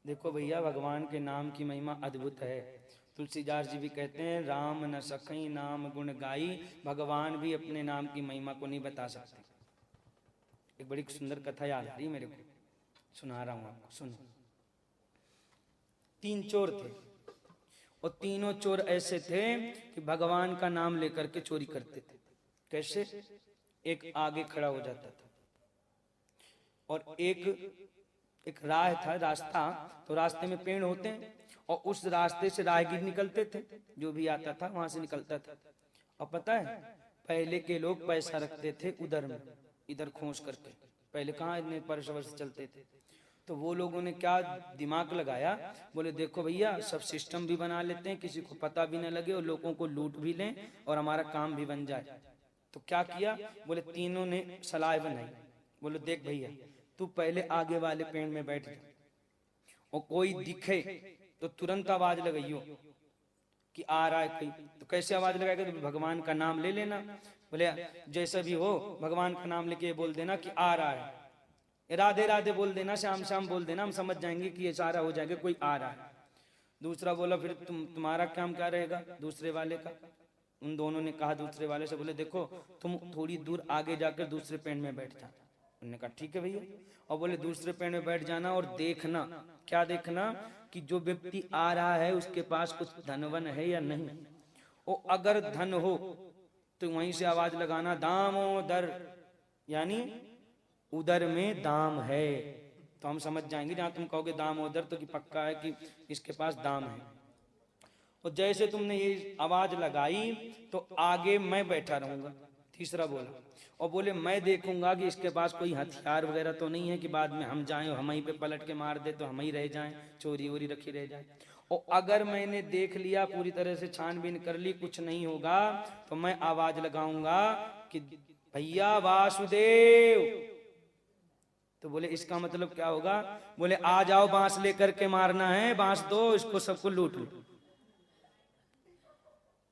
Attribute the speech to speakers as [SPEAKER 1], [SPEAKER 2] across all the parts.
[SPEAKER 1] देखो भैया, भगवान के नाम की महिमा अद्भुत है। तुलसीदास जी भी कहते हैं, राम न सकई नाम गुण गाई, भगवान भी अपने नाम की महिमा को नहीं बता सकते। एक बड़ी सुंदर कथा याद आ रही मेरे को, सुना रहा हूं आपको, सुनो। 3 चोर थे और तीनों चोर ऐसे थे कि भगवान का नाम लेकर के चोरी करते थे। कैसे? एक आगे खड़ा हो जाता था और एक राह था, रास्ता, तो रास्ते में पेड़ होते हैं और उस रास्ते से राहगीर निकलते थे, जो भी आता था वहां से निकलता था। और पता है, पहले के लोग पैसा रखते थे उधर में, इधर खोस करके। पहले कहाँ इतने वर्ष चलते थे। तो वो लोगों ने क्या दिमाग लगाया, बोले देखो भैया, सब सिस्टम भी बना लेते हैं, किसी को पता भी न लगे और लोगों को लूट भी लें और हमारा काम भी बन जाए। तो क्या किया, बोले तीनों ने सलाह बनाई। बोले देख भैया, तू पहले आगे वाले पेड़ में बैठ जा और कोई दिखे तो तुरंत आवाज लगाइयो कि आ रहा है कोई। तो कैसे आवाज लगाएगा? तो भगवान का नाम ले लेना। बोले जैसा भी हो, भगवान का नाम लेके बोल देना कि आ रहा है, राधे राधे बोल देना, श्याम श्याम बोल देना, हम समझ जाएंगे कि ये सारा हो जाएगा, कोई आ रहा है। दूसरा बोला फिर तुम्हारा काम क्या रहेगा? दूसरे वाले का। उन दोनों ने कहा दूसरे वाले से, बोले देखो तुम थोड़ी दूर आगे जाकर दूसरे पेड़ में बैठ जाना। उन्होंने कहा ठीक है भैया। और बोले दूसरे पेड़ में बैठ जाना और देखना। क्या देखना? कि जो व्यक्ति आ रहा है उसके पास कुछ धनवन है या नहीं। और अगर धन हो तो वहीं से आवाज लगाना, दामोदर, यानी उधर में दाम है। तो हम समझ जाएंगे, जहां तुम कहोगे दामोदर तो कि पक्का है कि इसके पास दाम है। और जैसे तुमने ये आवाज लगाई तो आगे मैं बैठा रहूंगा। तीसरा बोला, और बोले मैं देखूंगा कि इसके पास कोई हथियार वगैरह तो नहीं है कि बाद में हम जाएं और हम ही पे पलट के मार दे तो हम ही रह जाएं, चोरी वोरी रखी रह जाए। और अगर मैंने देख लिया, पूरी तरह से छानबीन कर ली, कुछ नहीं होगा, तो मैं आवाज लगाऊंगा कि भैया वासुदेव। तो बोले इसका मतलब क्या होगा? बोले आ जाओ, बांस लेकर के मारना है, बांस दो, इसको सबको लूट लो।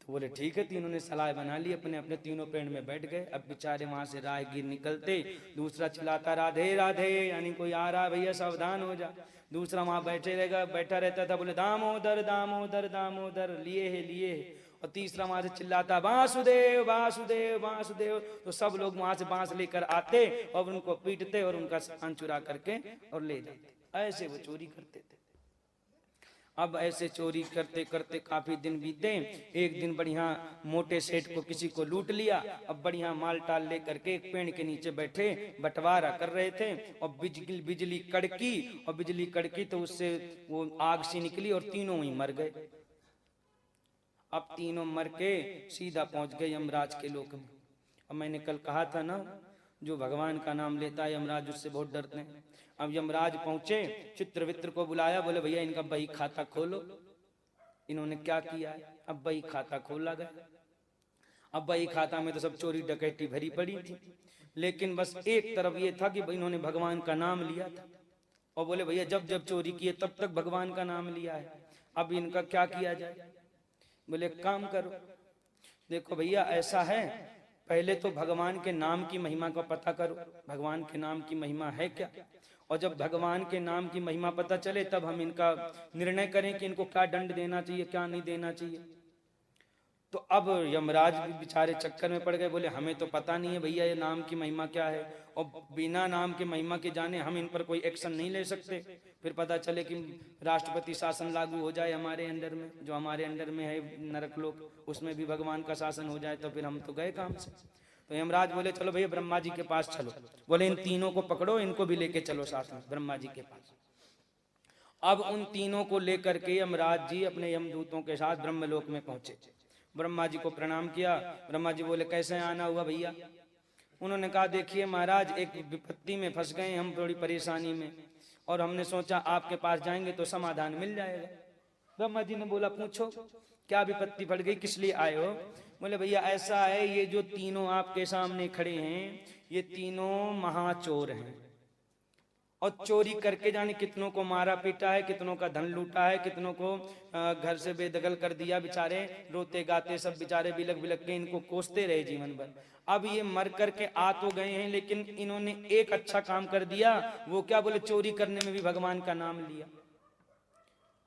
[SPEAKER 1] तो बोले ठीक है। तीनों ने सलाह बना ली, अपने अपने तीनों पेड़ में बैठ गए। अब बेचारे वहां से राहगीर निकलते, दूसरा चिल्लाता राधे राधे, यानी कोई आ रहा है भैया सावधान हो जा। दूसरा वहां बैठा रहता था, बोले दामोदर दामोदर दामोदर, लिए है लिए है। और तीसरा वहां से चिल्लाता वासुदेव वासुदेव वासुदेव। तो सब लोग वहां से बांस लेकर आते और उनको पीटते और उनका सामान चुरा करके और ले जाते। ऐसे वो चोरी करते थे। अब ऐसे चोरी करते करते काफी दिन बीते। एक दिन बढ़िया मोटे सेठ को किसी को लूट लिया। अब बढ़िया माल टाल लेकर के एक पेड़ के नीचे बैठे बंटवारा कर रहे थे और बिजली कड़की, और बिजली कड़की तो उससे वो आग सी निकली और तीनों ही मर गए। अब तीनों मर के सीधा पहुंच गए यमराज के लोक में। अब मैंने कल कहा था ना, जो भगवान का नाम लेता है यमराज उससे बहुत डरते हैं। अब यमराज पहुंचे, चित्रवित्र को बुलाया, बोले भैया इनका बही खाता खोलो। इन्होंने क्या किया है? अब बही खाता खोला गया। अब बही खाता में तो सब चोरी डकैती भरी पड़ी थी, लेकिन बस एक तरफ ये था कि इन्होंने भगवान का नाम लिया था। और बोले भैया जब जब चोरी किए तब तक भगवान का नाम लिया है, अब इनका क्या किया जाए? बोले काम करो, देखो भैया ऐसा है, पहले तो भगवान के नाम की महिमा का पता करो, भगवान के नाम की महिमा है क्या। और जब भगवान के नाम की महिमा पता चले तब हम इनका निर्णय करें कि इनको क्या दंड देना चाहिए, क्या नहीं देना चाहिए। तो अब यमराज भी बेचारे चक्कर में पड़ गए। बोले हमें तो पता नहीं है भैया ये नाम की महिमा क्या है, और बिना नाम के महिमा के जाने हम इन पर कोई एक्शन नहीं ले सकते। फिर पता चले कि राष्ट्रपति शासन लागू हो जाए हमारे अंडर में, जो हमारे अंडर में है नरक लोक, उसमें भी भगवान का शासन हो जाए तो फिर हम तो गए काम से। तो यमराज बोले चलो भैया ब्रह्मा जी के पास चलो। बोले इन तीनों को पकड़ो, इनको भी लेके चलो साथ में ब्रह्मा जी के पास। अब उन तीनों को लेकर के यमराज जी अपने यमदूतों के साथ ब्रह्मलोक में पहुंचे। ब्रह्मा जी को प्रणाम किया। ब्रह्मा जी बोले कैसे आना हुआ भैया? उन्होंने कहा देखिए महाराज, एक विपत्ति में फंस गए हम, थोड़ी परेशानी में, और हमने सोचा आपके पास जाएंगे तो समाधान मिल जाएगा। ब्रह्मा जी ने बोला पूछो क्या विपत्ति पड़ गई, किस लिए आए हो? बोले भैया ऐसा है, ये जो तीनों आपके सामने खड़े हैं ये तीनों महाचोर हैं, और चोरी करके जाने कितनों को मारा पीटा है, कितनों का धन लूटा है, कितनों को घर से बेदखल कर दिया। बेचारे रोते गाते सब बेचारे बिलक बिलक के इनको कोसते रहे जीवन भर। अब ये मर करके आ तो गए हैं, लेकिन इन्होंने एक अच्छा काम कर दिया। वो क्या? बोले चोरी करने में भी भगवान का नाम लिया।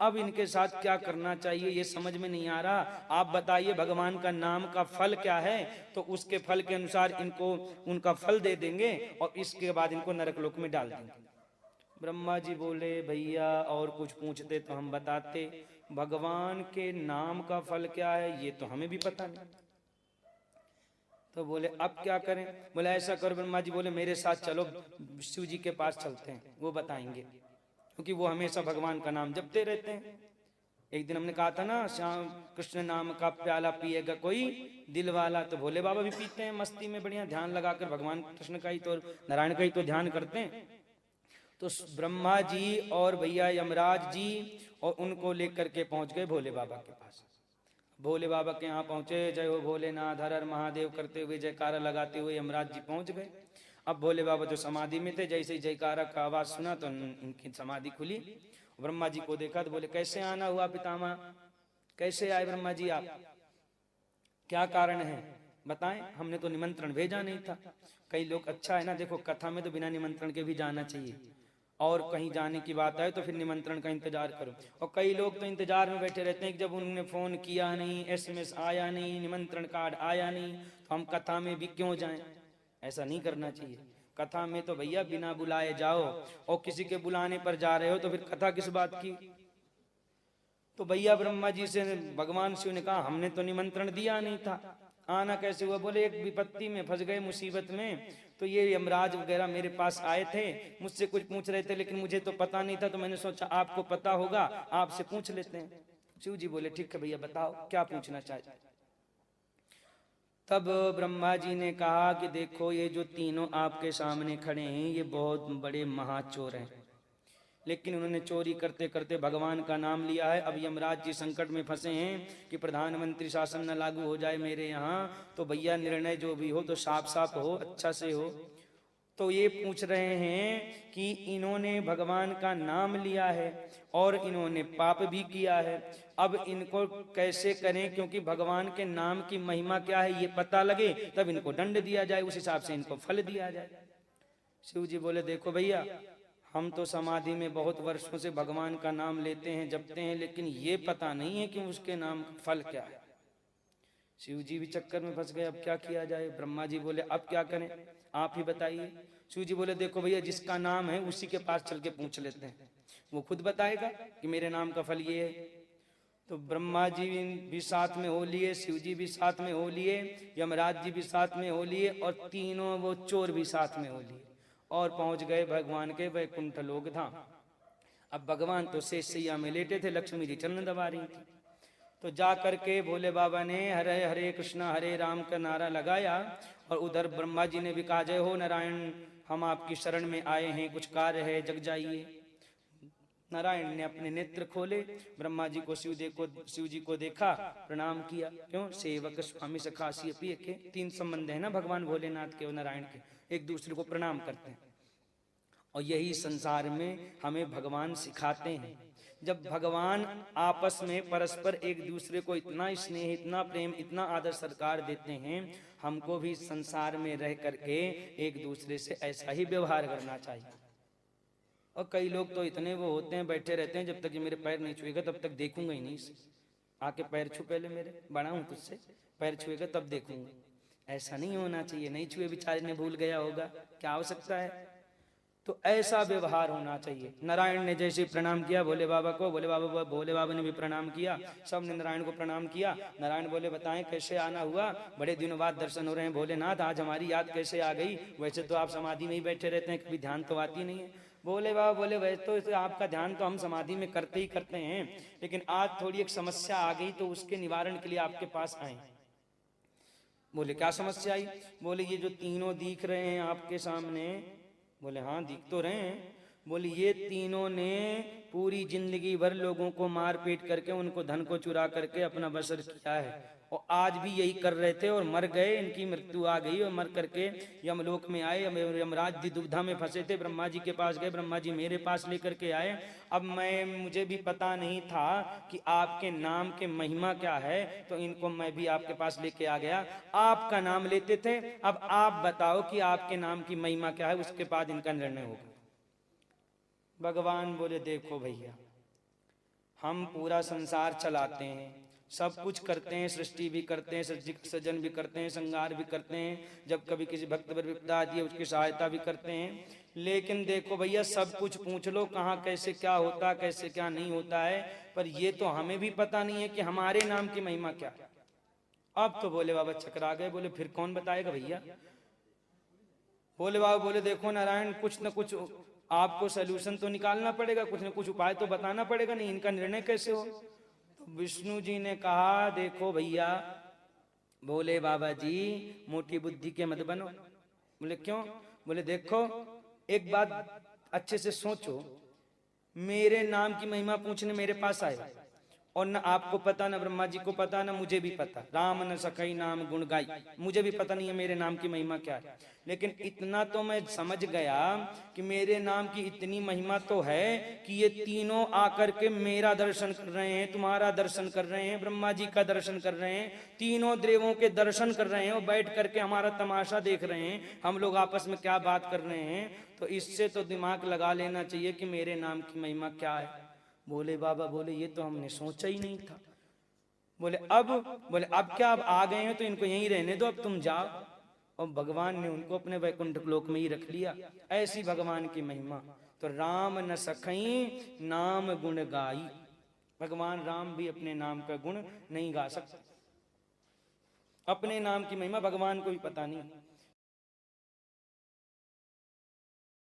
[SPEAKER 1] अब इनके साथ क्या करना चाहिए ये समझ में नहीं आ रहा। आप बताइए भगवान का नाम का फल क्या है, तो उसके फल के अनुसार इनको उनका फल दे देंगे और इसके बाद इनको नरक लोक में डाल देंगे। ब्रह्मा जी बोले भैया और कुछ पूछते तो हम बताते, भगवान के नाम का फल क्या है ये तो हमें भी पता नहीं। तो बोले अब क्या करें? बोले ऐसा करो, ब्रह्मा जी बोले मेरे साथ चलो, शिव जी के पास चलते हैं, वो बताएंगे, क्योंकि वो हमेशा भगवान का नाम जपते रहते हैं। एक दिन हमने कहा था ना, श्याम कृष्ण नाम का प्याला पिएगा कोई दिल वाला, तो भोले बाबा भी पीते हैं मस्ती में, बढ़िया ध्यान लगाकर भगवान कृष्ण का ही तो, नारायण का ही तो ध्यान करते हैं। तो ब्रह्मा जी और भैया यमराज जी और उनको लेकर के पहुंच गए भोले बाबा के पास। भोले बाबा के यहाँ पहुंचे, जय हो भोलेनाथ हर हर महादेव करते हुए जयकारा लगाते हुए यमराज जी पहुंच गए। अब भोले बाबा जो समाधि में थे, जैसे ही जयकारा का आवाज सुना तो इनकी समाधि खुली। ब्रह्मा जी को देखा तो बोले कैसे आना हुआ पितामह, कैसे आए ब्रह्मा जी आप, क्या कारण है बताएं, हमने तो निमंत्रण भेजा नहीं था। कई लोग, अच्छा है ना, देखो कथा में तो बिना निमंत्रण के भी जाना चाहिए, और कहीं जाने की बात आए तो फिर निमंत्रण का इंतजार करो। और कई लोग तो इंतजार में बैठे रहते हैं कि जब उन्होंने फोन किया नहीं, SMS आया नहीं, निमंत्रण कार्ड आया नहीं, तो हम कथा में भी क्यों जाएं। ऐसा नहीं करना चाहिए। कथा में तो भैया बिना बुलाए जाओ, और किसी के बुलाने पर जा रहे हो तो फिर कथा किस बात की। तो भैया ब्रह्मा जी से भगवान शिव ने कहा हमने तो निमंत्रण दिया नहीं था, आना कैसे हुआ? बोले एक विपत्ति में फंस गए, मुसीबत में, तो ये यमराज वगैरह मेरे पास आए थे, मुझसे कुछ पूछ रहे थे, लेकिन मुझे तो पता नहीं था, तो मैंने सोचा आपको पता होगा, आपसे पूछ लेते हैं। शिव जी बोले ठीक है भैया बताओ क्या पूछना चाहते। तब ब्रह्मा जी ने कहा कि देखो ये जो तीनों आपके सामने खड़े हैं ये बहुत बड़े महाचोर हैं, लेकिन उन्होंने चोरी करते करते भगवान का नाम लिया है। अब यमराज जी संकट में फंसे हैं कि प्रधानमंत्री शासन न लागू हो जाए मेरे यहाँ, तो भैया निर्णय जो भी हो तो साफ साफ हो, अच्छा से हो। तो ये पूछ रहे हैं कि इन्होंने भगवान का नाम लिया है और इन्होंने पाप भी किया है, अब इनको कैसे करें, क्योंकि भगवान के नाम की महिमा क्या है ये पता लगे, तब इनको दंड दिया जाए, उस हिसाब से इनको फल दिया जाए। शिव जी बोले देखो भैया, हम तो समाधि में बहुत वर्षों से भगवान का नाम लेते हैं, जपते हैं, लेकिन ये पता नहीं है कि उसके नाम का फल क्या है। शिव जी भी चक्कर में फंस गए, अब क्या किया जाए। ब्रह्मा जी बोले अब क्या करें, आप ही बताइए। शिव जी बोले देखो भैया, जिसका नाम है उसी के पास चल के पूछ लेते हैं, वो खुद बताएगा कि मेरे नाम का फल ये है। तो ब्रह्मा जी भी साथ में हो लिए, शिव जी भी साथ में हो लिए, यमराज जी भी साथ में हो लिए, और तीनों वो चोर भी साथ में हो लिए, और पहुंच गए भगवान के वैकुंठ लोक धाम। अब भगवान तो शेष सैया में लेटे थे, लक्ष्मी जी चरण दबा रही थी। तो जा करके भोले बाबा ने हरे हरे कृष्णा हरे राम का नारा लगाया, और उधर ब्रह्मा जी ने भी कहा जय हो नारायण, हम आपकी शरण में आए हैं, कुछ कार्य है जग जाइए। नारायण ने अपने नेत्र खोले, ब्रह्मा जी को शिव जी को देखा, प्रणाम किया। क्यों? सेवक स्वामी सखासी पिय के, तीन संबंध है ना भगवान भोलेनाथ के और नारायण के, एक दूसरे को प्रणाम करते हैं। और यही संसार में हमें भगवान सिखाते हैं। जब भगवान आपस में परस्पर एक दूसरे को इतना स्नेह, इतना प्रेम, इतना आदर सत्कार देते हैं, हमको भी संसार में रह करके एक दूसरे से ऐसा ही व्यवहार करना चाहिए। और कई लोग तो इतने वो होते हैं, बैठे रहते हैं, जब तक ये मेरे पैर नहीं छुएगा तब तक देखूंगा ही नहीं इसे, आके पैर छू पहले मेरे, बड़ा हूं तुझसे, पैर छुएगा तब देखूंगा। ऐसा नहीं होना चाहिए, नहीं छुए बेचारे ने भूल गया होगा, क्या हो सकता है। तो ऐसा व्यवहार होना चाहिए। नारायण ने जैसे प्रणाम किया भोले बाबा को, भोले बाबा ने भी प्रणाम किया, सब ने नारायण को प्रणाम किया। नारायण बोले बताएं कैसे आना हुआ, बड़े दिनों बाद दर्शन हो रहे हैं भोलेनाथ, आज हमारी याद कैसे आ गई, वैसे तो आप समाधि में ही बैठे रहते हैं, कभी ध्यान तो आती नहीं है। भोले बाबा बोले वैसे तो आपका ध्यान तो हम समाधि में करते ही करते हैं, लेकिन आज थोड़ी एक समस्या आ गई तो उसके निवारण के लिए आपके पास आए। बोले क्या समस्या आई? बोले ये जो तीनों दिख रहे हैं आपके सामने। बोले हाँ दिख तो रहे हैं। बोले ये तीनों ने पूरी जिंदगी भर लोगों को मार पीट करके, उनको धन को चुरा करके अपना बसर किया है, और आज भी यही कर रहे थे और मर गए, इनकी मृत्यु आ गई और मर करके यमलोक में आए। यमराज जी दुविधा में फंसे थे, ब्रह्मा जी के पास गए, ब्रह्मा जी मेरे पास लेकर के आए। अब मुझे भी पता नहीं था कि आपके नाम के महिमा क्या है, तो इनको मैं भी आपके पास लेके आ गया। आपका नाम लेते थे, अब आप बताओ कि आपके नाम की महिमा क्या है, उसके बाद इनका निर्णय होगा। भगवान बोले देखो भैया, हम पूरा संसार चलाते हैं, सब कुछ करते हैं, सृष्टि भी करते हैं, सृजन भी करते हैं, संहार भी करते हैं, जब कभी किसी भक्त पर विपदा आती है उसकी सहायता भी करते हैं। लेकिन देखो भैया, सब कुछ पूछ लो कहाँ कैसे क्या होता, कैसे क्या नहीं होता है, पर ये तो हमें भी पता नहीं है कि हमारे नाम की महिमा क्या है। अब तो भोले बाबा चकरा गए, बोले फिर कौन बताएगा भैया। भोले बाबा बोले देखो नारायण, कुछ न कुछ आपको सलूशन तो निकालना पड़ेगा, कुछ न कुछ उपाय तो बताना पड़ेगा, नहीं इनका निर्णय कैसे हो। तो विष्णु जी ने कहा देखो भैया, भोले बाबा जी मोटी बुद्धि के मत बनो। बोले क्यों। बोले देखो एक बात अच्छे से सोचो, मेरे नाम की महिमा पूछने मेरे पास आए, और न आपको पता, न ब्रह्मा जी को पता, न मुझे भी पता, राम न सकई नाम गुण गाई, मुझे भी पता नहीं है मेरे नाम की महिमा क्या है। लेकिन इतना तो मैं समझ गया कि मेरे नाम की इतनी महिमा तो है कि ये तीनों आकर के मेरा दर्शन कर रहे हैं, तुम्हारा दर्शन कर रहे हैं, ब्रह्मा जी का दर्शन कर रहे हैं, तीनों देवों के दर्शन कर रहे हैं, और बैठ करके हमारा तमाशा देख रहे हैं, हम लोग आपस में क्या बात कर रहे हैं। तो इससे तो दिमाग लगा लेना चाहिए कि मेरे नाम की महिमा क्या है। बोले बाबा बोले ये तो हमने सोचा ही नहीं था। बोले अब क्या, अब आ गए हैं तो इनको यहीं रहने दो, अब तुम जाओ। और भगवान ने उनको अपने वैकुंठ लोक में ही रख लिया। ऐसी भगवान की महिमा। तो राम न सखई नाम गुण गाई, भगवान राम भी अपने नाम का गुण नहीं गा सकते, अपने नाम की महिमा भगवान को भी पता नहीं।